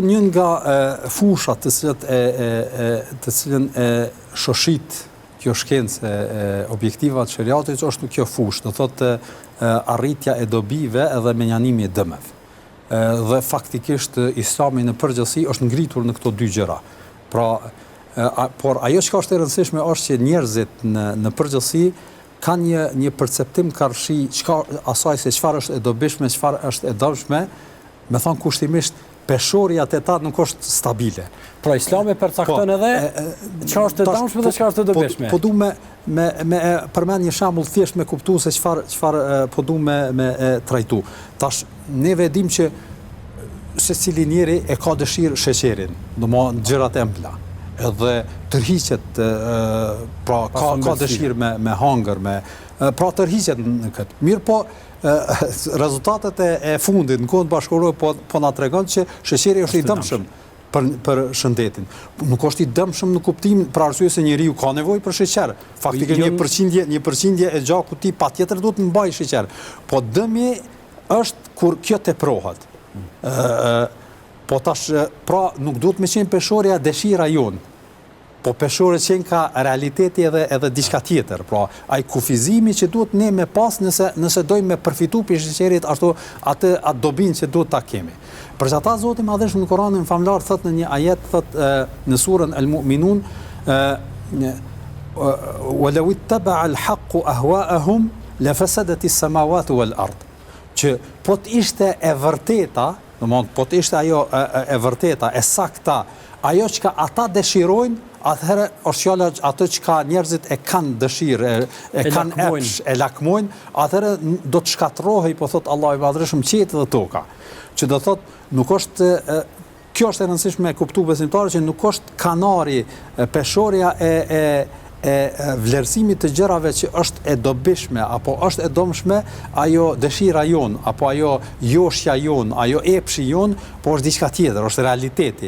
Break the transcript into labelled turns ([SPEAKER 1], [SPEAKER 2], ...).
[SPEAKER 1] një nga fushat të cilën e shoshit kjo shkencë objektiva të shariatit është kjo fushë, do thotë arritja e dobive edhe menjanimi i dëmeve. Dhe faktikisht Islami në përgjithësi është ngritur në këto dy gjëra. Pra, por ajo që është e rëndësishme është që njerëzit në përgjithësi kanë një perceptim karshi asaj se çfarë është e dobishme, çfarë është e dëmshme, me thonë kushtimisht peshorja të ta nuk është stabile.
[SPEAKER 2] Pra Islami përcakton edhe çfarë është e dëmshme dhe çfarë është e dobishme.
[SPEAKER 1] Po du me përmend një shembull thjesht me kuptu se çfarë po du me trajtu. Tash neve dim që secili njeri e ka dëshirë sheqerin, domethënë gjërat e ëmbla. Edhe tërhiqet pra ka dëshirë me hangër, pra tërhiqet në këtë. Mirë po rezultatet e fundit në kohën bashkëkohore po na tregon që sheqeri është i dëmshëm për shëndetin. Nuk është i dëmshëm në kuptim për arsye se njeriu ka nevojë për sheqer. Faktikisht një përqindje e gjakut ti patjetër duhet të mbajë sheqer. Po dëmi është kur kjo teprohet. Po tash pra nuk duhet me qenë peshorja dëshira jonë. Po peshore qenë ka realiteti edhe diçka tjetër. Pra, ai kufizimi që duhet ne me pas nëse dojmë me përfitu për sheqerit ashtu atë dobin që duhet ta kemi. Për çata Zoti i Madhëshëm në Koranin famlar thot në një ajet thot në surën Al-Mu'minun وَلَوِ اتَّبَعَ الْحَقُّ أَهْوَاءَهُمْ لَفَسَدَتِ السَّمَاوَاتُ وَالْأَرْضِ. Që po të ishte e vërteta, domethënë po të ishte ajo e vërteta, e sakta, ajo që ata dëshirojnë, atëherë është fjala ato që njerëzit e kanë dëshirë, e kanë epsh, e lakmojnë, atëherë do të shkatërrohej, po thot Allahu i Madhërisht, qiejt dhe toka. Që do thot nuk është kjo është e rëndësishme e kuptu besimtarë që nuk është kanari peshorja e vlerësimit të gjërave që është e dobishme apo është e dëmshme, ajo dëshira jon apo ajo joshja jon, ajo epshi jon, po është diçka tjetër, është realiteti.